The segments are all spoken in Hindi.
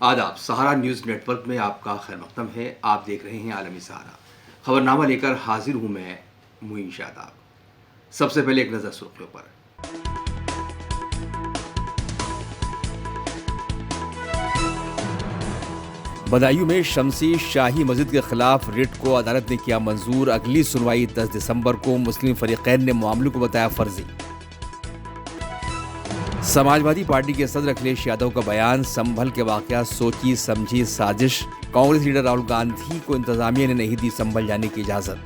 आदाब। सहारा न्यूज़ नेटवर्क में आपका खैर मकदम है। आप देख रहे हैं आलमी सहारा। खबरनामा लेकर हाजिर हूं मैं मुईन शादाब। सबसे पहले एक नज़र सुर्खियों पर। बदायूं में शमसी शाही मस्जिद के खिलाफ रिट को अदालत ने किया मंजूर। अगली सुनवाई 10 दिसंबर को। मुस्लिम फरीकैन ने मामले को बताया फर्जी। समाजवादी पार्टी के सदर अखिलेश यादव का बयान, संभल के वाकया सोची समझी साजिश। कांग्रेस लीडर राहुल गांधी को इंतजामिया ने नहीं दी संभल जाने की इजाजत।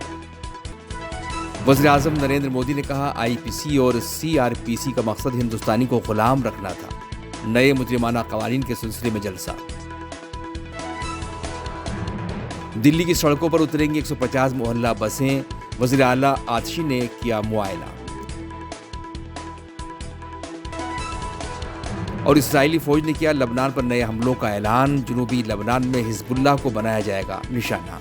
वज़ीर-ए-आज़म नरेंद्र मोदी ने कहा, आईपीसी और सीआरपीसी का मकसद हिंदुस्तानी को गुलाम रखना था। नए मुजरिमाना कवानीन के सिलसिले में जलसा। दिल्ली की सड़कों पर उतरेंगी 150 मोहल्ला बसें। वज़ीर आला आतिशी ने किया मुआयना। और इस्राएली फौज ने किया लबनान पर नए हमलों का ऐलान। जुनूबी लबनान में हिजबुल्लाह को बनाया जाएगा निशाना।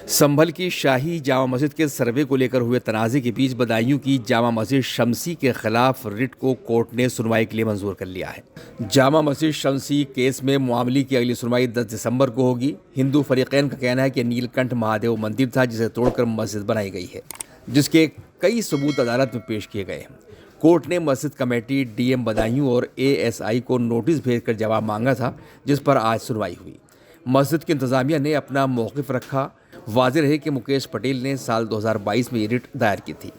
संभल की शाही जामा मस्जिद के सर्वे को लेकर हुए तनाज़े के बीच बदायूं की जामा मस्जिद शमसी के खिलाफ रिट को कोर्ट ने सुनवाई के लिए मंजूर कर लिया है। जामा मस्जिद शमसी केस में मामले की अगली सुनवाई 10 दिसंबर को होगी। हिंदू फरीकैन का कहना है कि नीलकंठ महादेव मंदिर था जिसे तोड़कर मस्जिद बनाई गई है, जिसके कई सबूत अदालत में पेश किए गए हैं। कोर्ट ने मस्जिद कमेटी, डीएम बदायूं और एएसआई को नोटिस भेजकर जवाब मांगा था, जिस पर आज सुनवाई हुई। मस्जिद की इंतजामिया ने अपना मौक़िफ़ रखा। वाज़ेह रहे कि मुकेश पटेल ने साल 2022 में ये रिट दायर की थी।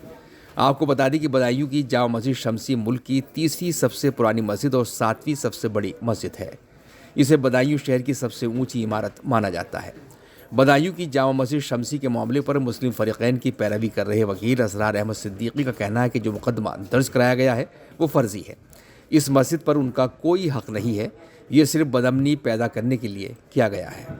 आपको बता दें कि बदायूं की जामा मस्जिद शमसी मुल्क की तीसरी सबसे पुरानी मस्जिद और 7वीं सबसे बड़ी मस्जिद है। इसे बदायूं शहर की सबसे ऊंची इमारत माना जाता है। बदायूं की जामा मस्जिद शमसी के मामले पर मुस्लिम फरीकैन की पैरवी कर रहे वकील असरार अहमद सिद्दीकी का कहना है कि जो मुकदमा दर्ज कराया गया है वो फर्जी है। इस मस्जिद पर उनका कोई हक नहीं है। ये सिर्फ बदअमनी पैदा करने के लिए किया गया है।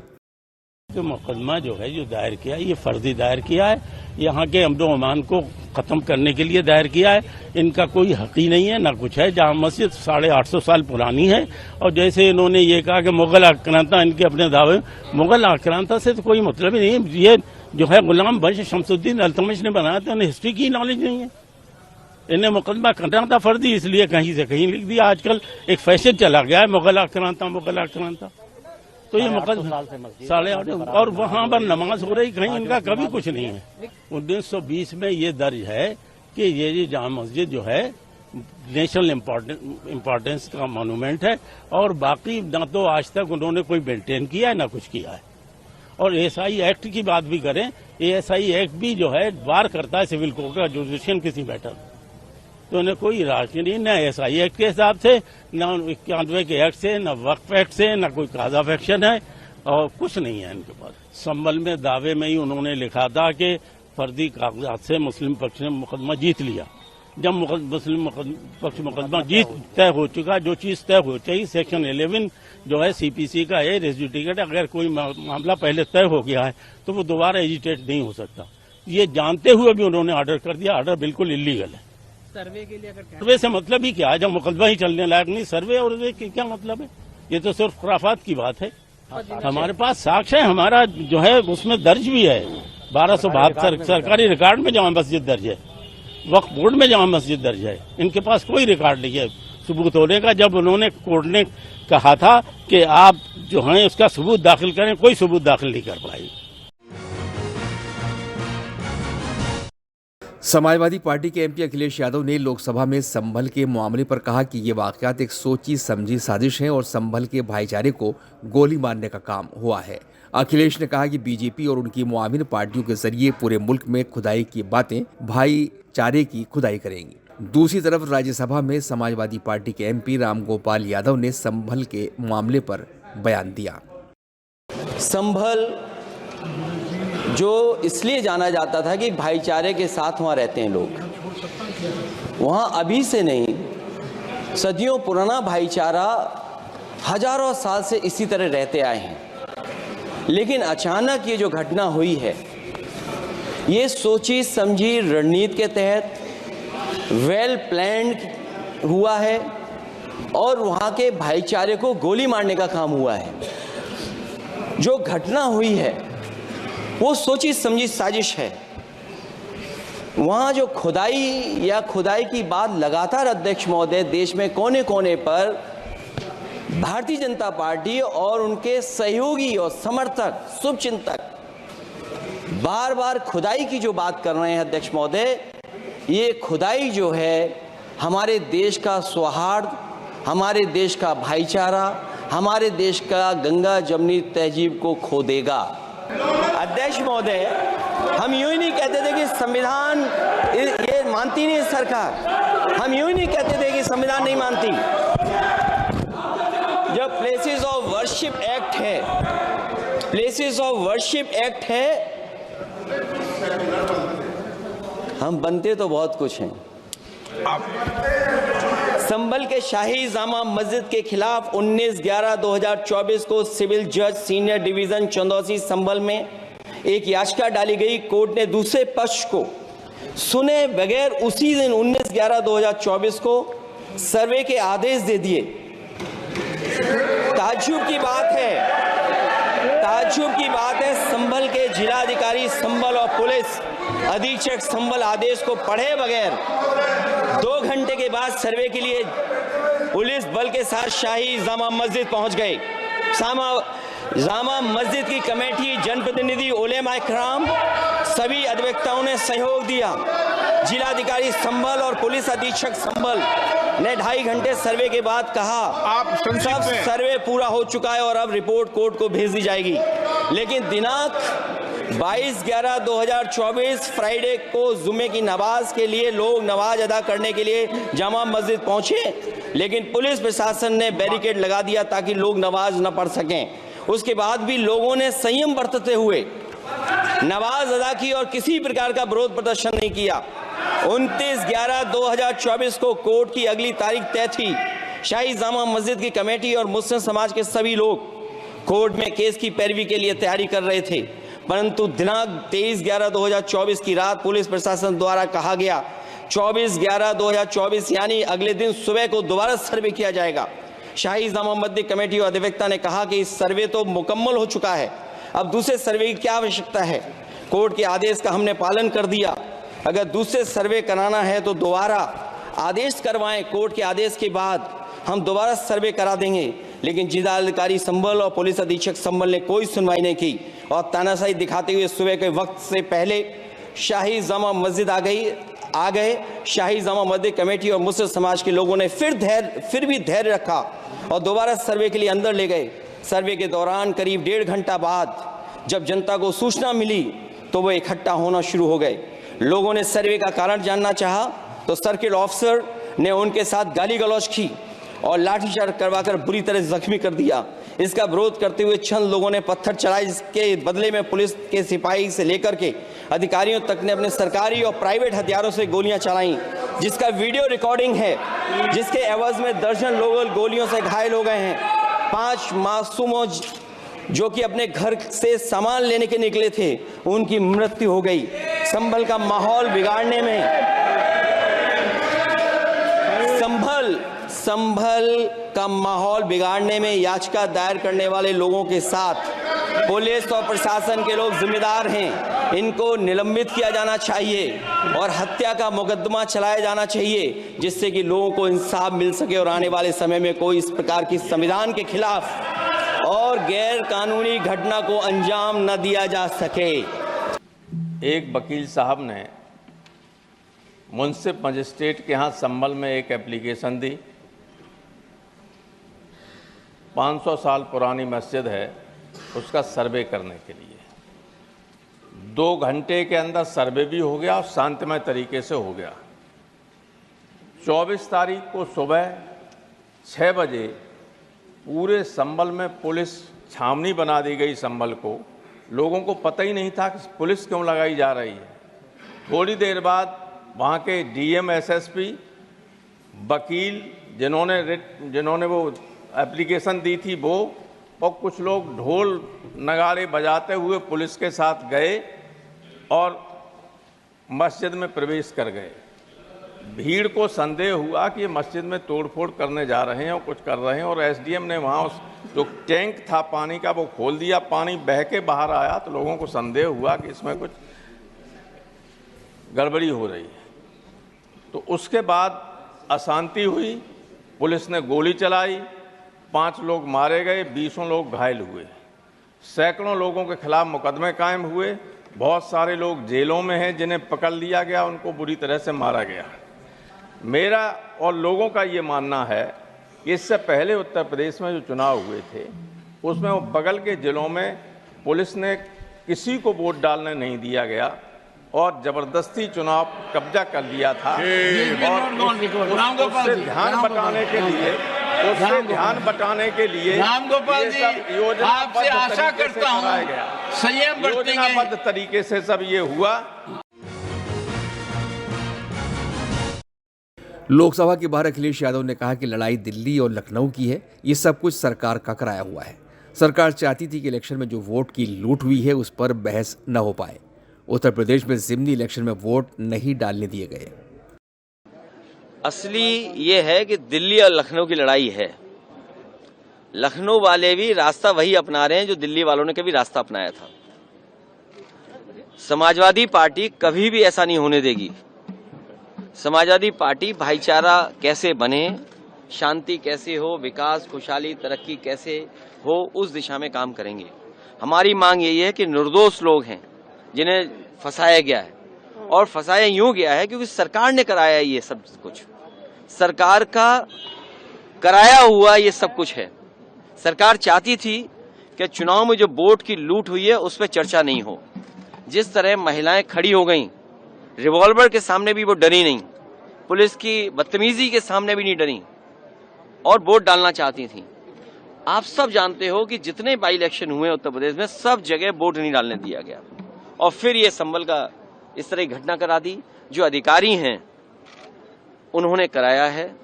जो मुकदमा जो है जो दायर किया है ये फर्जी दायर किया है। यहाँ के अमन व अमान को खत्म करने के लिए दायर किया है। इनका कोई हक ही नहीं है, ना कुछ है। जामा मस्जिद 850 साल पुरानी है। और जैसे इन्होंने ये कहा कि मुगल आक्रांता, इनके अपने दावे, मुगल आक्रांता से तो कोई मतलब ही नहीं है। ये जो है गुलाम वंश शमसुद्दीन अल्तमश ने बनाया था, उन्हें हिस्ट्री की नॉलेज नहीं है। इन्हें मुकदमा करना था फर्जी, इसलिए कहीं से कहीं लिख दिया। आजकल एक फैशन चला गया है मुगल आक्रांता, मुगल आक्रांता। तो ये मुकदमा 8.5 और वहाँ पर नमाज हो रही, कहीं इनका कभी कुछ नहीं है। 1920 में ये दर्ज है कि ये जामा मस्जिद जो है नेशनल इम्पोर्टेंस का मॉन्यूमेंट है। और बाकी ना तो आज तक उन्होंने कोई मेंटेन किया है ना कुछ किया है। और एएसआई एक्ट की बात भी करें, एएसआई एक्ट भी जो है बार करता है सिविल कोर्ट का जुडिशन किसी मैटर, तो उन्हें कोई राशि नहीं, न एएसआई एक्ट के हिसाब से, न 91 के एक्ट से, न वक्फ एक्ट से, न कोई काज ऑफ एक्शन है और कुछ नहीं है इनके पास। संभल में दावे में ही उन्होंने लिखा था कि फर्जी कागजात से मुस्लिम पक्ष ने मुकदमा जीत लिया। जब मुस्लिम पक्ष मुकदमा जीत तय हो चुका, जो चीज तय हो चाहिए, सेक्शन 11 जो है सीपीसी का है रेजिडिकेट, अगर कोई मामला पहले तय हो गया है तो वो दोबारा एजिटेट नहीं हो सकता। ये जानते हुए भी उन्होंने ऑर्डर कर दिया। ऑर्डर बिल्कुल इलीगल है। सर्वे के लिए अगर सर्वे से मतलब ही क्या है जब मुकदमा ही चलने लायक नहीं? सर्वे और क्या मतलब है? ये तो सिर्फ खुराफात की बात है। हमारे पास साक्ष्य है, हमारा जो है उसमें दर्ज भी है। 1272 सरकारी रिकॉर्ड में जामा मस्जिद दर्ज है, वक्फ बोर्ड में जामा मस्जिद दर्ज है। इनके पास कोई रिकॉर्ड नहीं है सबूत होने का। जब उन्होंने कोर्ट ने कहा था कि आप जो है उसका सबूत दाखिल करें, कोई सबूत दाखिल नहीं कर पाई। समाजवादी पार्टी के एमपी अखिलेश यादव ने लोकसभा में संभल के मामले पर कहा कि ये वाकयात एक सोची समझी साजिश है और संभल के भाईचारे को गोली मारने का काम हुआ है। अखिलेश ने कहा कि बीजेपी और उनकी मुआविन पार्टियों के जरिए पूरे मुल्क में खुदाई की बातें भाईचारे की खुदाई करेंगी। दूसरी तरफ राज्यसभा में समाजवादी पार्टी के एमपी रामगोपाल यादव ने संभल के मामले पर बयान दिया। संभल जो इसलिए जाना जाता था कि भाईचारे के साथ वहाँ रहते हैं लोग, वहाँ अभी से नहीं, सदियों पुराना भाईचारा हजारों साल से इसी तरह रहते आए हैं। लेकिन अचानक ये जो घटना हुई है, ये सोची समझी रणनीति के तहत वेल प्लान्ड हुआ है और वहाँ के भाईचारे को गोली मारने का काम हुआ है। जो घटना हुई है वो सोची समझी साजिश है। वहाँ जो खुदाई की बात लगातार अध्यक्ष महोदय देश में कोने कोने पर भारतीय जनता पार्टी और उनके सहयोगी और समर्थक शुभचिंतक बार बार खुदाई की जो बात कर रहे हैं अध्यक्ष महोदय, ये खुदाई जो है हमारे देश का सौहार्द, हमारे देश का भाईचारा, हमारे देश का गंगा जमनी तहजीब को खो देगा। अध्यक्ष महोदय, हम यूं ही नहीं कहते थे कि संविधान ये मानती नहीं सरकार, हम यूं ही नहीं कहते थे कि संविधान नहीं मानती। जब प्लेसेस ऑफ वर्शिप एक्ट है, प्लेसेस ऑफ वर्शिप एक्ट है, हम बनते तो बहुत कुछ हैं। संभल के शाही जामा मस्जिद के खिलाफ 19/11/2024 को सिविल जज सीनियर डिवीजन चंदौसी संभल में एक याचिका डाली गई। कोर्ट ने दूसरे पक्ष को सुने बगैर उसी दिन 19/11/2024 को सर्वे के आदेश दे दिए। ताज्जुब की बात है संभल के जिलाधिकारी संभल और पुलिस अधीक्षक संभल आदेश को पढ़े बगैर 2 घंटे के बाद सर्वे के लिए पुलिस बल के साथ शाही जामा मस्जिद पहुंच गए। जामा मस्जिद की कमेटी, जनप्रतिनिधि, उलेमा इकराम, सभी अधिवक्ताओं ने सहयोग दिया। जिलाधिकारी संभल और पुलिस अधीक्षक संभल ने 2.5 घंटे सर्वे के बाद कहा सब सर्वे पूरा हो चुका है और अब रिपोर्ट कोर्ट को भेज दी जाएगी। लेकिन दिनांक 22/11/2024 फ्राइडे को जुमे की नमाज के लिए लोग नमाज अदा करने के लिए जामा मस्जिद पहुंचे, लेकिन पुलिस प्रशासन ने बैरिकेड लगा दिया ताकि लोग नमाज न पढ़ सकें। उसके बाद भी लोगों ने संयम बरतते हुए नमाज अदा की और किसी प्रकार का विरोध प्रदर्शन नहीं किया। 29/11/2024 को कोर्ट की अगली तारीख तय थी। शाही जामा मस्जिद की कमेटी और मुस्लिम समाज के सभी लोग कोर्ट में केस की पैरवी के लिए तैयारी कर रहे थे, परंतु दिनांक 23/11/2024 की रात पुलिस प्रशासन द्वारा कहा गया 24/11/2024 यानी अगले दिन सुबह को दोबारा सर्वे किया जाएगा। शाही जामा मस्जिद कमेटी और अधिवक्ता ने कहा कि इस सर्वे तो मुकम्मल हो चुका है, अब दूसरे सर्वे की क्या आवश्यकता है। कोर्ट के आदेश का हमने पालन कर दिया, अगर दूसरे सर्वे कराना है तो दोबारा आदेश करवाएं, कोर्ट के आदेश के बाद हम दोबारा सर्वे करा देंगे। लेकिन जिलाधिकारी संभल और पुलिस अधीक्षक संभल ने कोई सुनवाई नहीं की और तानाशाही दिखाते हुए सुबह के वक्त से पहले शाही जामा मस्जिद आ गए। शाही जामा मस्जिद कमेटी और मुस्लिम समाज के लोगों ने फिर भी धैर्य रखा और दोबारा सर्वे के लिए अंदर ले गए। सर्वे के दौरान करीब 1.5 घंटा बाद जब जनता को सूचना मिली तो वो इकट्ठा होना शुरू हो गए। लोगों ने सर्वे का कारण जानना चाहा तो सर्किल ऑफिसर ने उनके साथ गाली गलौज की और लाठीचार्ज करवाकर बुरी तरह जख्मी कर दिया। इसका विरोध करते हुए चंद लोगों ने पत्थर चलाए, जिसके बदले में पुलिस के सिपाही से लेकर के अधिकारियों तक ने अपने सरकारी और प्राइवेट हथियारों से गोलियां चलाईं, जिसका वीडियो रिकॉर्डिंग है, जिसके एवज में दर्जन लोग गोलियों से घायल हो गए हैं। 5 मासूमों जो कि अपने घर से सामान लेने के निकले थे, उनकी मृत्यु हो गई। संभल का माहौल बिगाड़ने में संभल का माहौल बिगाड़ने में याचिका दायर करने वाले लोगों के साथ पुलिस और प्रशासन के लोग जिम्मेदार हैं। इनको निलंबित किया जाना चाहिए और हत्या का मुकदमा चलाया जाना चाहिए, जिससे कि लोगों को इंसाफ मिल सके और आने वाले समय में कोई इस प्रकार की संविधान के खिलाफ और गैर कानूनी घटना को अंजाम न दिया जा सके। एक वकील साहब ने मुंसिफ मजिस्ट्रेट के यहाँ संभल में एक एप्लीकेशन दी। 500 साल पुरानी मस्जिद है, उसका सर्वे करने के लिए 2 घंटे के अंदर सर्वे भी हो गया और शांतिमय तरीके से हो गया। 24 तारीख को सुबह 6 बजे पूरे संभल में पुलिस छावनी बना दी गई। संभल को लोगों को पता ही नहीं था कि पुलिस क्यों लगाई जा रही है। थोड़ी देर बाद वहाँ के डीएम, एसएसपी, वकील जिन्होंने वो एप्लीकेशन दी थी वो और कुछ लोग ढोल नगाड़े बजाते हुए पुलिस के साथ गए और मस्जिद में प्रवेश कर गए। भीड़ को संदेह हुआ कि ये मस्जिद में तोड़फोड़ करने जा रहे हैं और कुछ कर रहे हैं, और एसडीएम ने वहाँ उस जो टैंक था पानी का वो खोल दिया, पानी बह के बाहर आया, तो लोगों को संदेह हुआ कि इसमें कुछ गड़बड़ी हो रही है। तो उसके बाद अशांति हुई, पुलिस ने गोली चलाई, 5 लोग मारे गए, 20 लोग घायल हुए, सैकड़ों लोगों के खिलाफ मुकदमे कायम हुए, बहुत सारे लोग जेलों में हैं जिन्हें पकड़ लिया गया, उनको बुरी तरह से मारा गया। मेरा और लोगों का ये मानना है कि इससे पहले उत्तर प्रदेश में जो चुनाव हुए थे उसमें वो बगल के जिलों में पुलिस ने किसी को वोट डालने नहीं दिया गया और जबरदस्ती चुनाव कब्जा कर लिया था, और उससे ध्यान बटाने के लिए रामगोपाल जी, आपसे आशा करता हूं संयम बरतेंगे। योजनाबद्ध तरीके से सब ये हुआ। लोकसभा के बाहर अखिलेश यादव ने कहा कि लड़ाई दिल्ली और लखनऊ की है, ये सब कुछ सरकार का कराया हुआ है। सरकार चाहती थी कि इलेक्शन में जो वोट की लूट हुई है उस पर बहस न हो पाए। उत्तर प्रदेश में ज़िमनी इलेक्शन में वोट नहीं डालने दिए गए। असली ये है कि दिल्ली और लखनऊ की लड़ाई है। लखनऊ वाले भी रास्ता वही अपना रहे हैं जो दिल्ली वालों ने कभी रास्ता अपनाया था। समाजवादी पार्टी कभी भी ऐसा नहीं होने देगी। समाजवादी पार्टी भाईचारा कैसे बने, शांति कैसे हो, विकास, खुशहाली, तरक्की कैसे हो, उस दिशा में काम करेंगे। हमारी मांग यही है कि निर्दोष लोग हैं जिन्हें फंसाया गया है, और फंसाया यूं गया है क्योंकि सरकार ने कराया है, ये सब कुछ सरकार का कराया हुआ ये सब कुछ है। सरकार चाहती थी कि चुनाव में जो वोट की लूट हुई है उस पर चर्चा नहीं हो। जिस तरह महिलाएं खड़ी हो गईं, रिवॉल्वर के सामने भी वो डरी नहीं, पुलिस की बदतमीजी के सामने भी नहीं डरी और वोट डालना चाहती थी। आप सब जानते हो कि जितने बाई इलेक्शन हुए उत्तर प्रदेश में सब जगह वोट नहीं डालने दिया गया, और फिर ये संभल का इस तरह की घटना करा दी। जो अधिकारी हैं उन्होंने कराया है,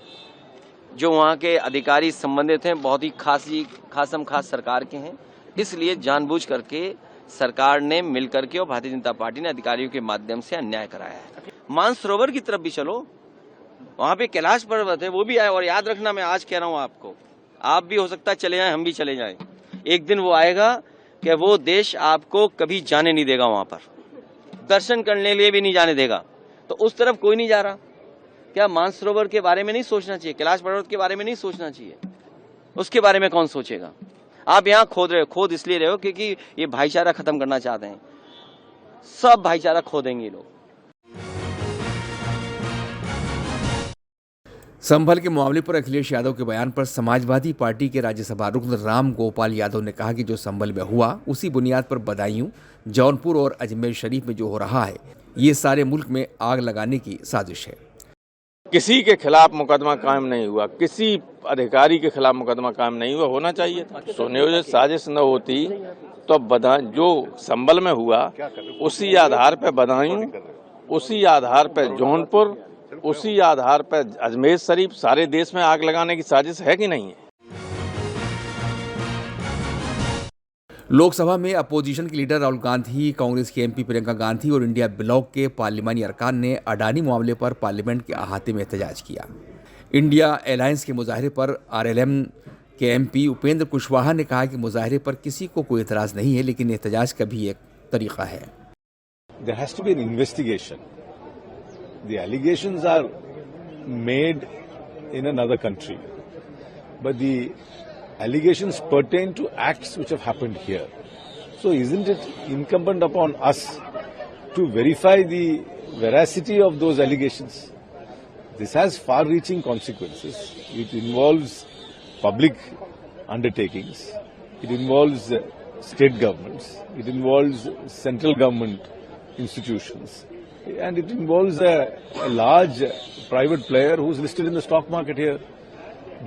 जो वहाँ के अधिकारी संबंधित हैं बहुत ही खासम खास सरकार के हैं, इसलिए जानबूझ करके सरकार ने मिलकर के और भारतीय जनता पार्टी ने अधिकारियों के माध्यम से अन्याय कराया है। मानसरोवर की तरफ भी चलो, वहाँ पे कैलाश पर्वत है, वो भी आए। और याद रखना, मैं आज कह रहा हूँ आपको, आप भी हो सकता है चले जाएं, हम भी चले जाएं, एक दिन वो आएगा कि वो देश आपको कभी जाने नहीं देगा, वहाँ पर दर्शन करने के लिए भी नहीं जाने देगा। तो उस तरफ कोई नहीं जा रहा। क्या मानसरोवर के बारे में नहीं सोचना चाहिए? कैलाश पर्वत के बारे में नहीं सोचना चाहिए? उसके बारे में कौन सोचेगा? आप यहाँ खोद रहे हो, खोद इसलिए रहे हो क्योंकि ये भाईचारा खत्म करना चाहते हैं। सब भाईचारा खो देंगे लोग। संभल के मामले पर अखिलेश यादव के बयान पर समाजवादी पार्टी के राज्यसभा रुकन राम गोपाल यादव ने कहा कि जो संभल में हुआ उसी बुनियाद पर बदायूं, जौनपुर और अजमेर शरीफ में जो हो रहा है ये सारे मुल्क में आग लगाने की साजिश है। किसी के खिलाफ मुकदमा कायम नहीं हुआ, किसी अधिकारी के खिलाफ मुकदमा कायम नहीं हुआ, होना चाहिए था। सुनियोजित साजिश न होती तो जो संभल में हुआ उसी आधार पर बदायूं, उसी आधार पर जौनपुर, उसी आधार पर अजमेर शरीफ, सारे देश में आग लगाने की साजिश है कि नहीं है? लोकसभा में अपोजिशन के लीडर राहुल गांधी, कांग्रेस की एमपी प्रियंका गांधी और इंडिया ब्लॉक के पार्लिमानी अरकान ने अडानी मामले पर पार्लियामेंट के अहाते में एहतजाज किया। इंडिया अलायंस के मुजाहरे पर आरएलएम के एमपी उपेंद्र कुशवाहा ने कहा कि मुजाहरे पर किसी को कोई एतराज नहीं है, लेकिन एहतजाज का भी एक तरीका है। There has to be an investigation. The allegations are made in another country, but the allegations pertain to acts which have happened here. So isn't it incumbent upon us to verify the veracity of those allegations? This has far-reaching consequences. It involves public undertakings. It involves state governments. It involves central government institutions. And it involves a large private player who's listed in the stock market here.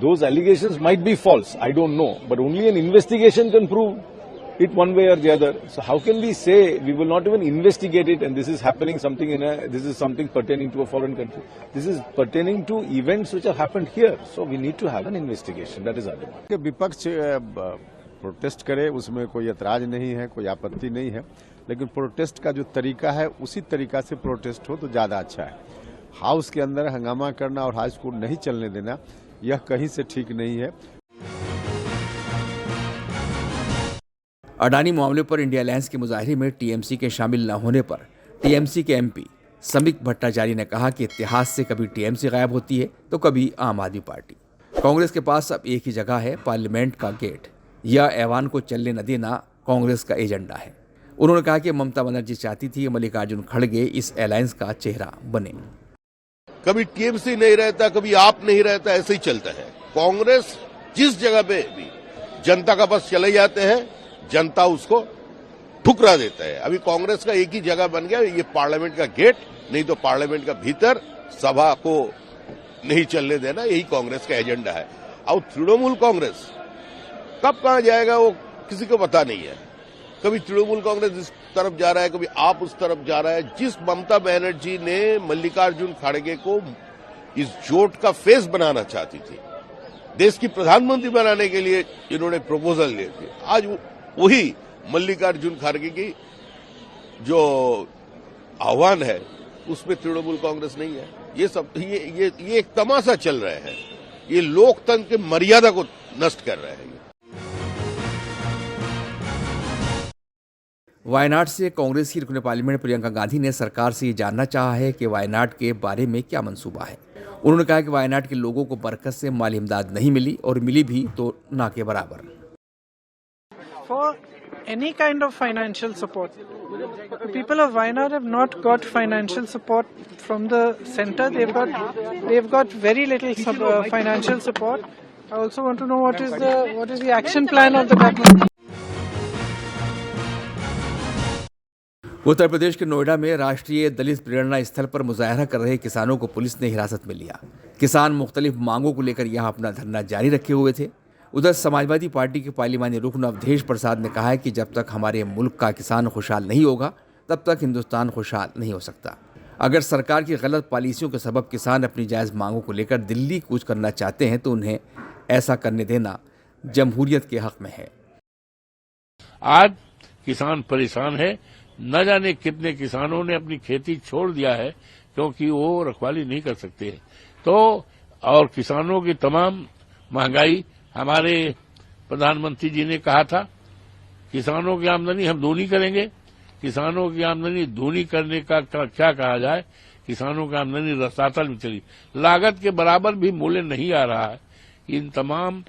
Those allegations might be false, I don't know, but only an investigation can prove it one way or the other. So how can we say we will not even investigate it, and this is happening this is something pertaining to a foreign country? This is pertaining to events which have happened here. So we need to have an investigation. That is our demand. विपक्ष प्रोटेस्ट करे, उसमें कोई एतराज नहीं है, कोई आपत्ति नहीं है, लेकिन प्रोटेस्ट का जो तरीका है उसी तरीका से प्रोटेस्ट हो तो ज्यादा अच्छा है। हाउस के अंदर हंगामा करना और हाउस को नहीं चलने देना, यह कहीं से ठीक नहीं है। अडानी मामले पर इंडिया अलायंस के मुजाहरे में टीएमसी के शामिल न होने पर टीएमसी के एमपी समीक भट्टाचार्य ने कहा कि इतिहास से कभी टीएमसी गायब होती है तो कभी आम आदमी पार्टी। कांग्रेस के पास अब एक ही जगह है, पार्लियामेंट का गेट। यह ऐवान को चलने न देना कांग्रेस का एजेंडा है। उन्होंने कहा कि ममता बनर्जी चाहती थी कि मल्लिकार्जुन खड़गे इस अलायंस का चेहरा बने। कभी टीएमसी नहीं रहता, कभी आप नहीं रहता, ऐसे ही चलता है। कांग्रेस जिस जगह पे भी जनता का बस चले जाते हैं, जनता उसको ठुकरा देता है। अभी कांग्रेस का एक ही जगह बन गया, ये पार्लियामेंट का गेट, नहीं तो पार्लियामेंट का भीतर सभा को नहीं चलने देना, यही कांग्रेस का एजेंडा है। और तृणमूल कांग्रेस कब कहां जाएगा वो किसी को पता नहीं है। कभी तृणमूल कांग्रेस इस तरफ जा रहा है, कभी आप उस तरफ जा रहा है। जिस ममता बनर्जी ने मल्लिकार्जुन खड़गे को इस जोट का फेस बनाना चाहती थी, देश की प्रधानमंत्री बनाने के लिए इन्होंने प्रपोजल दिए थे, आज वही मल्लिकार्जुन खड़गे की जो आह्वान है उसमें तृणमूल कांग्रेस नहीं है। ये सब ये एक तमाशा चल रहा है। ये लोकतंत्र की मर्यादा को नष्ट कर रहे हैं। वायनाड से कांग्रेस की रुकने पार्लियामेंट प्रियंका गांधी ने सरकार से ये जानना चाहा है कि वायनाड के बारे में क्या मंसूबा है। उन्होंने कहा कि वायनाड के लोगों को बरकत से माली इमदाद नहीं मिली और मिली भी तो ना के बराबर। For any kind of financial support, the people of Wayanad have not got financial support from the center. They've got very little financial support. I also want to know what is the action plan of the government. Uttar Pradesh के नोएडा में राष्ट्रीय दलित प्रेरणा स्थल पर मुजाहरा कर रहे किसानों को पुलिस ने हिरासत में लिया। किसान मुख्तलिफ मांगों को लेकर यहां अपना धरना जारी रखे हुए थे। उधर समाजवादी पार्टी के पार्लिमानी रुकन अवधेश प्रसाद ने कहा है कि जब तक हमारे मुल्क का किसान खुशहाल नहीं होगा तब तक हिंदुस्तान खुशहाल नहीं हो सकता। अगर सरकार की गलत पॉलिसियों के सबब किसान अपनी जायज़ मांगों को लेकर दिल्ली कूच करना चाहते हैं तो उन्हें ऐसा करने देना जमहूरियत के हक में है। आज किसान परेशान है। न जाने कितने किसानों ने अपनी खेती छोड़ दिया है क्योंकि वो रखवाली नहीं कर सकते हैं। तो और किसानों की तमाम महंगाई, हमारे प्रधानमंत्री जी ने कहा था किसानों की आमदनी हम दूनी करेंगे। किसानों की आमदनी दूनी करने का क्या कहा जाए, किसानों की आमदनी रसातल में चली, लागत के बराबर भी मूल्य नहीं आ रहा है। इन तमाम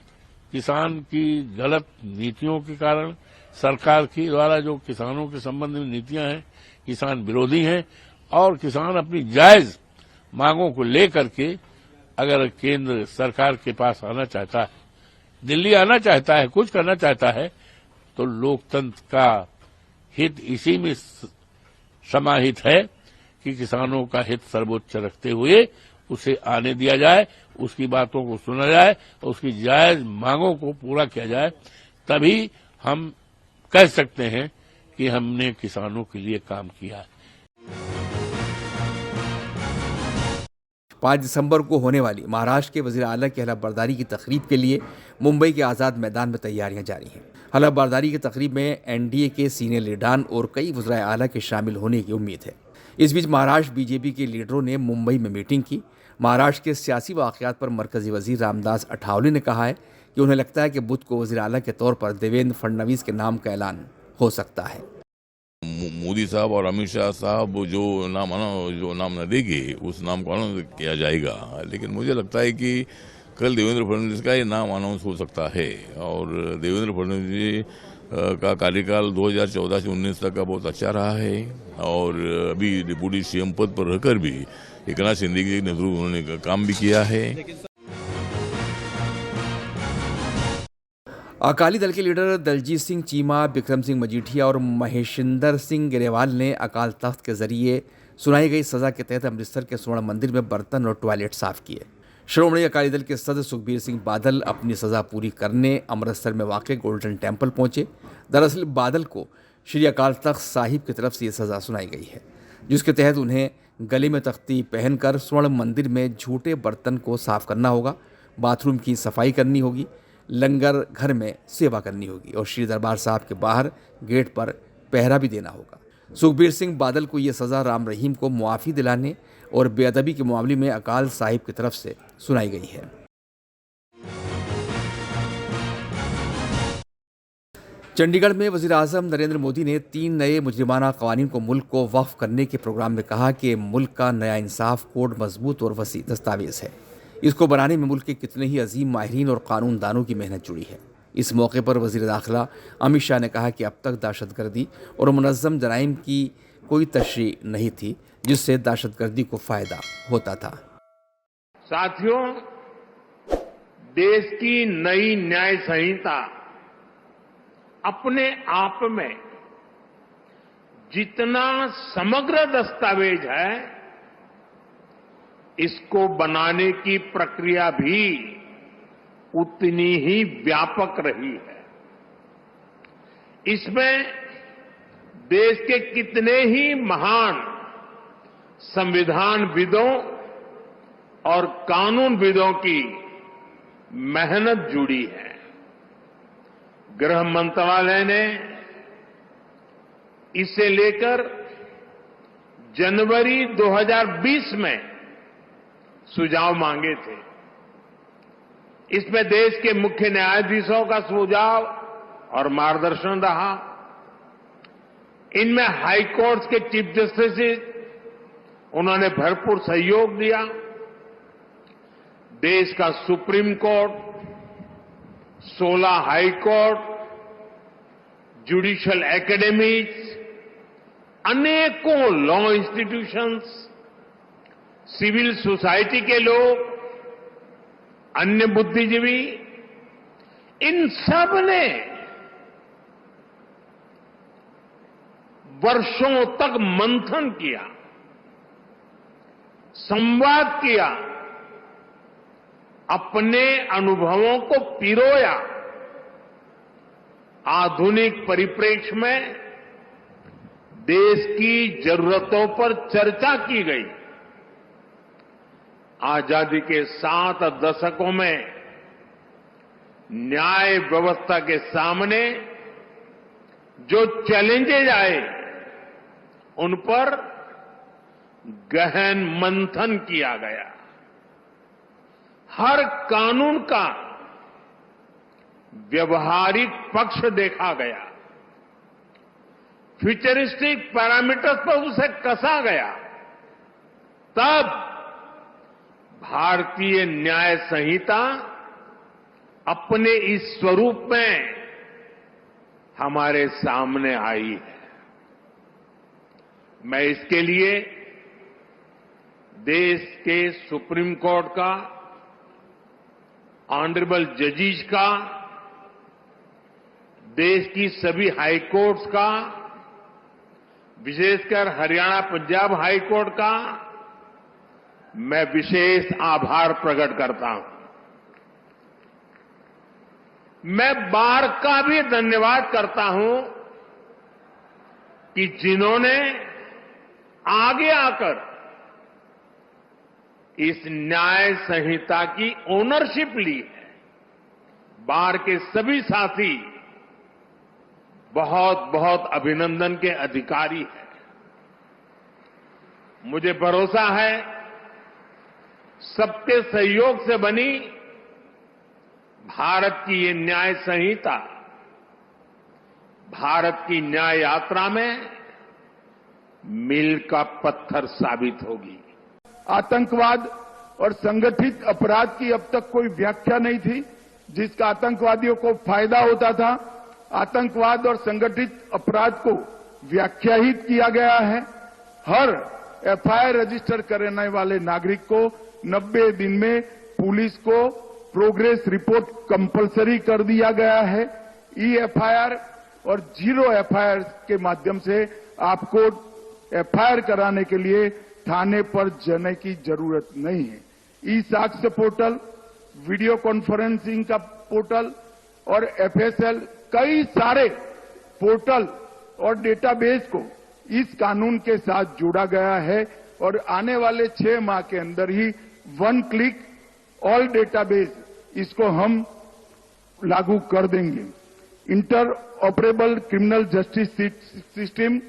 किसान की गलत नीतियों के कारण सरकार की द्वारा जो किसानों के संबंध में नीतियां हैं, किसान विरोधी हैं और किसान अपनी जायज मांगों को लेकर के अगर केंद्र सरकार के पास आना चाहता है, दिल्ली आना चाहता है, कुछ करना चाहता है, तो लोकतंत्र का हित इसी में समाहित है कि किसानों का हित सर्वोच्च रखते हुए उसे आने दिया जाए, उसकी बातों को सुना जाए, उसकी जायज मांगों को पूरा किया जाए। तभी हम कह सकते हैं कि हमने किसानों के लिए काम किया है। 5 दिसंबर को होने वाली महाराष्ट्र के वजीर आला की हलफबर्दारी की तकरीब के लिए मुंबई के आज़ाद मैदान में तैयारियां जारी हैं। हलफबर्दारी की तकरीब में एनडीए के सीनियर लीडरान और कई वज़ीर आला के शामिल होने की उम्मीद है। इस बीच महाराष्ट्र बीजेपी के लीडरों ने मुंबई में मीटिंग की। महाराष्ट्र के सियासी वाक़यात पर मरकजी वजीर रामदास अठावले ने कहा है कि उन्हें लगता है कि बुध को वज़ीर आला के तौर पर देवेंद्र फडणवीस के नाम का ऐलान हो सकता है। मोदी साहब और अमित शाह साहब जो नाम न देंगे उस नाम को अनाउंस किया जाएगा, लेकिन मुझे लगता है कि कल देवेंद्र फडणवीस का ये नाम अनाउंस हो सकता है। और देवेंद्र फडणवीस जी का कार्यकाल 2014 से 19 तक का बहुत अच्छा रहा है और अभी डिप्टी सीएम पद पर रहकर भी एकनाथ शिंदे के नेतृत्व उन्होंने काम भी किया है। अकाली दल के लीडर दलजीत सिंह चीमा, बिक्रम सिंह मजीठिया और महेशिंदर सिंह ग्रेवाल ने अकाल तख्त के जरिए सुनाई गई सजा के तहत अमृतसर के स्वर्ण मंदिर में बर्तन और टॉयलेट साफ किए। श्रोमणी अकाली दल के सदस्य सुखबीर सिंह बादल अपनी सजा पूरी करने अमृतसर में वाक़ गोल्डन टेम्पल पहुंचे। दरअसल बादल को श्री अकाल तख्त साहिब की तरफ से ये सजा सुनाई गई है, जिसके तहत उन्हें गले में तख्ती पहनकर स्वर्ण मंदिर में झूठे बर्तन को साफ करना होगा, बाथरूम की सफाई करनी होगी, लंगर घर में सेवा करनी होगी और श्री दरबार साहब के बाहर गेट पर पहरा भी देना होगा। सुखबीर सिंह बादल को ये सज़ा राम रहीम को मुआफ़ी दिलाने और बेअदबी के मामले में अकाल साहिब की तरफ से सुनाई गई है। चंडीगढ़ में वज़ीर-ए-आज़म नरेंद्र मोदी ने 3 नए मुजरिमाना क़वानीन को मुल्क को वक्फ करने के प्रोग्राम में कहा कि मुल्क का नया इंसाफ कोड मजबूत और वसी दस्तावेज़ है। इसको बनाने में मुल्क के कितने ही अजीम माहिरीन और कानूनदानों की मेहनत जुड़ी है। इस मौके पर वज़ीर दाखिला अमित शाह ने कहा कि अब तक दहशतगर्दी और मुनज़्ज़म जराइम की कोई तशरीह नहीं थी जिससे दहशतगर्दी को फ़ायदा होता था। साथियों, देश की नई न्याय संहिता अपने आप में जितना समग्र दस्तावेज है, इसको बनाने की प्रक्रिया भी उतनी ही व्यापक रही है। इसमें देश के कितने ही महान संविधानविदों और कानूनविदों की मेहनत जुड़ी है। गृह मंत्रालय ने इसे लेकर जनवरी 2020 में सुझाव मांगे थे। इसमें देश के मुख्य न्यायाधीशों का सुझाव और मार्गदर्शन रहा। इनमें हाई कोर्ट्स के चीफ जस्टिस उन्होंने भरपूर सहयोग दिया। देश का supreme court, 16 high court, judicial academies, अनेकों लॉ इंस्टीट्यूशंस, सिविल सोसाइटी के लोग, अन्य बुद्धिजीवी, इन सब ने वर्षों तक मंथन किया, संवाद किया, अपने अनुभवों को पिरोया। आधुनिक परिप्रेक्ष्य में देश की जरूरतों पर चर्चा की गई। आजादी के 7 दशकों में न्याय व्यवस्था के सामने जो चैलेंजेज आए, उन पर गहन मंथन किया गया। हर कानून का व्यवहारिक पक्ष देखा गया, फ्यूचरिस्टिक पैरामीटर्स पर उसे कसा गया। तब भारतीय न्याय संहिता अपने इस स्वरूप में हमारे सामने आई है। मैं इसके लिए देश के सुप्रीम कोर्ट का, ऑनरेबल जजेस का, देश की सभी हाई कोर्ट्स का, विशेषकर हरियाणा पंजाब हाई कोर्ट का मैं विशेष आभार प्रकट करता हूं। मैं बार का भी धन्यवाद करता हूं कि जिन्होंने आगे आकर इस न्याय संहिता की ओनरशिप ली है। बार के सभी साथी बहुत बहुत अभिनंदन के अधिकारी हैं। मुझे भरोसा है सबके सहयोग से बनी भारत की ये न्याय संहिता भारत की न्याय यात्रा में मील का पत्थर साबित होगी। आतंकवाद और संगठित अपराध की अब तक कोई व्याख्या नहीं थी जिसका आतंकवादियों को फायदा होता था। आतंकवाद और संगठित अपराध को व्याख्याहित किया गया है। हर एफआईआर रजिस्टर करने वाले नागरिक को 90 दिन में पुलिस को प्रोग्रेस रिपोर्ट कंपलसरी कर दिया गया है। ई एफआईआर और जीरो एफआईआर के माध्यम से आपको एफआईआर कराने के लिए थाने पर जाने की जरूरत नहीं है। ई साक्ष्य पोर्टल, वीडियो कॉन्फ्रेंसिंग का पोर्टल और एफएसएल, कई सारे पोर्टल और डेटाबेस को इस कानून के साथ जोड़ा गया है और आने वाले 6 माह के अंदर ही 1 क्लिक ऑल डेटाबेस इसको हम लागू कर देंगे। Inter operable criminal justice system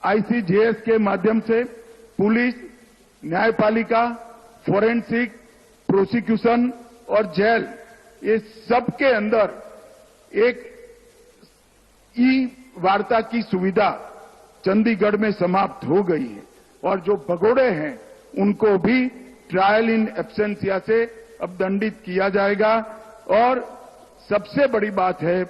ICJS के माध्यम से पुलिस, न्यायपालिका, फोरेंसिक, प्रोसिक्यूशन और जेल, ये सब के अंदर एक ई वार्ता की सुविधा चंडीगढ़ में समाप्त हो गई है और जो भगोड़े हैं उनको भी ट्रायल इन एब्सेंसिया से अब दंडित किया जाएगा। और सबसे बड़ी बात है,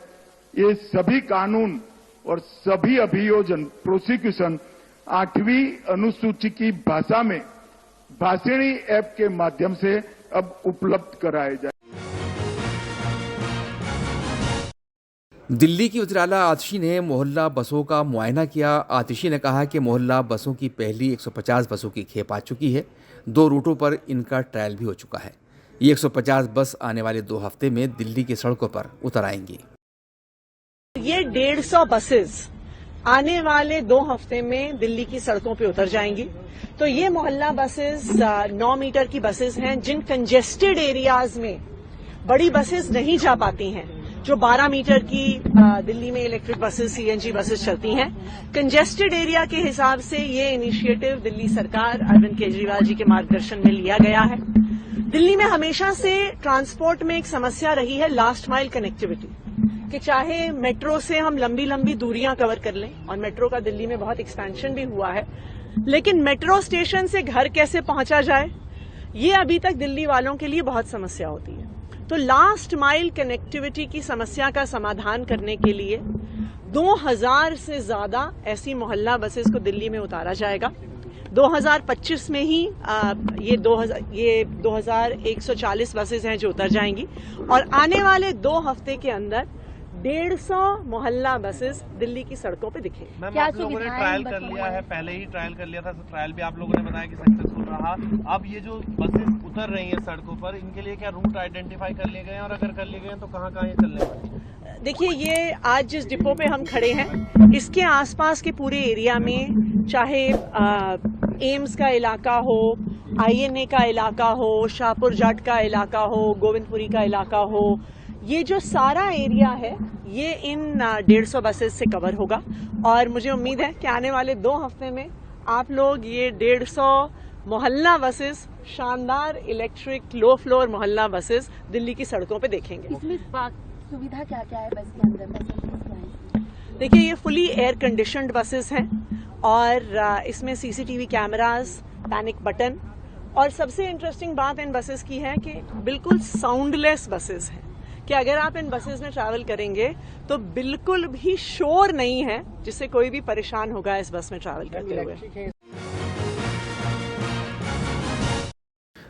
ये सभी कानून और सभी अभियोजन, प्रोसिक्यूशन 8वीं अनुसूची की भाषा में भाषिणी ऐप के माध्यम से अब उपलब्ध कराए जाए। दिल्ली की वज़ीर-ए-आला आतिशी ने मोहल्ला बसों का मुआयना किया। आतिशी ने कहा कि मोहल्ला बसों की पहली 150 बसों की खेप आ चुकी है। 2 रूटों पर इनका ट्रायल भी हो चुका है। ये 150 बस आने वाले 2 हफ्ते में दिल्ली की सड़कों पर उतर आएंगी। ये 150 बसेस आने वाले 2 हफ्ते में दिल्ली की सड़कों पे उतर जाएंगी। तो ये मोहल्ला बसेस 9 मीटर की बसेस हैं, जिन कंजेस्टेड एरियाज में बड़ी बसेस नहीं जा पाती हैं, जो 12 मीटर की दिल्ली में इलेक्ट्रिक बसेस, सीएनजी बसेस चलती हैं। कंजेस्टेड एरिया के हिसाब से ये इनिशिएटिव दिल्ली सरकार अरविंद केजरीवाल जी के मार्गदर्शन में लिया गया है। दिल्ली में हमेशा से ट्रांसपोर्ट में एक समस्या रही है लास्ट माइल कनेक्टिविटी, कि चाहे मेट्रो से हम लंबी लंबी दूरियां कवर कर लें, और मेट्रो का दिल्ली में बहुत एक्सपेंशन भी हुआ है, लेकिन मेट्रो स्टेशन से घर कैसे पहुंचा जाए, ये अभी तक दिल्ली वालों के लिए बहुत समस्या होती है। तो लास्ट माइल कनेक्टिविटी की समस्या का समाधान करने के लिए 2000 से ज्यादा ऐसी मोहल्ला बसेस को दिल्ली में उतारा जाएगा। 2025 में ही ये 2140 बसेस हैं जो उतर जाएंगी, और आने वाले 2 हफ्ते के अंदर 150 मोहल्ला बसेस दिल्ली की सड़कों पे दिखेंगे। मैम, आप लोगों ने ट्रायल कर लिया है, पहले ही ट्रायल कर लिया था, तो ट्रायल भी आप लोगों ने बताया कि सक्सेसफुल रहा। अब ये जो बसेस उतर रही हैं सड़कों पर, इनके लिए क्या रूट आइडेंटिफाई कर लिए गए हैं, और अगर कर लिए गए हैं तो कहाँ ये चलने वाली है? देखिए, ये आज जिस डिपो पे हम खड़े हैं, इसके आसपास के पूरे एरिया में, चाहे एम्स का इलाका हो, INA का इलाका हो, शाहपुर जाट का इलाका हो, गोविंदपुरी का इलाका हो, ये जो सारा एरिया है ये इन 150 बसेस से कवर होगा। और मुझे उम्मीद है कि आने वाले 2 हफ्ते में आप लोग ये 150 मोहल्ला बसेस, शानदार इलेक्ट्रिक लो फ्लोर मोहल्ला बसेस दिल्ली की सड़कों पे देखेंगे। इसमें सुविधा क्या क्या है बस के अंदर? देखिए, ये फुली एयर कंडीशनड बसेस हैं, और इसमें CCTV कैमरास, पैनिक बटन, और सबसे इंटरेस्टिंग बात इन बसेस की है कि बिल्कुल साउंडलेस बसेस हैं, कि अगर आप इन बसेस में ट्रैवल करेंगे तो बिल्कुल भी शोर नहीं है जिससे कोई भी परेशान होगा इस बस में ट्रैवल करते हुए।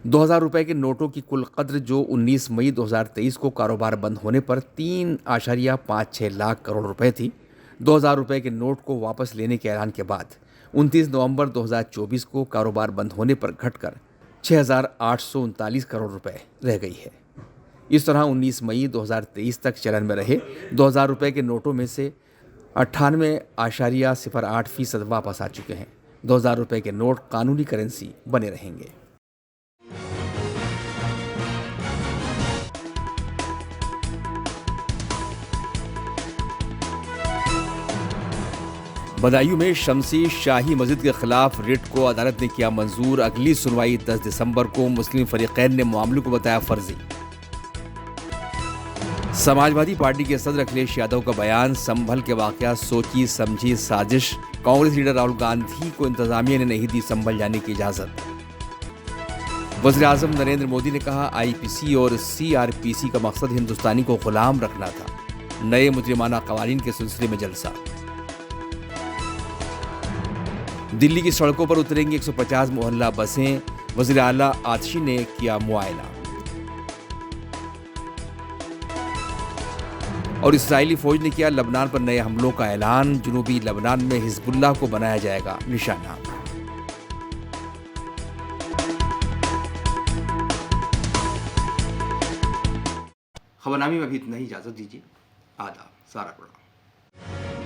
2000 रुपए के नोटों की कुल कद्र जो 19 मई 2023 को कारोबार बंद होने पर 3.56 लाख करोड़ रुपए थी, 2000 रुपए के नोट को वापस लेने के ऐलान के बाद 29 नवंबर 2024 को कारोबार बंद होने पर घटकर 6,839 करोड़ रुपए रह गई है। इस तरह 19 मई 2023 तक चलन में रहे 2000 रुपए के नोटों में से 98.08% वापस आ चुके हैं। 2000 रुपए के नोट कानूनी करेंसी बने रहेंगे। बदायूं में शमसी शाही मस्जिद के खिलाफ रिट को अदालत ने किया मंजूर। अगली सुनवाई 10 दिसंबर को। मुस्लिम फरीकैन ने मामले को बताया फर्जी। समाजवादी पार्टी के सदर अखिलेश यादव का बयान, संभल के वाकया सोची समझी साजिश। कांग्रेस लीडर राहुल गांधी को इंतजामिया ने नहीं दी संभल जाने की इजाजत। वज़ीर-ए-आज़म नरेंद्र मोदी ने कहा, IPC और CRPC का मकसद हिंदुस्तानी को गुलाम रखना था। नए मुजरिमाना कवानीन के सिलसिले में जलसा। दिल्ली की सड़कों पर उतरेंगी 150 मोहल्ला बसें। वज़ीर-ए-आला आतिशी ने किया मुआयना। और इस्राएली फौज ने किया लबनान पर नए हमलों का ऐलान। जुनूबी लबनान में हिजबुल्लाह को बनाया जाएगा निशाना। खबरनामे में अभी इतना ही, इजाजत दीजिए। आदाब। सारा प्रोग्राम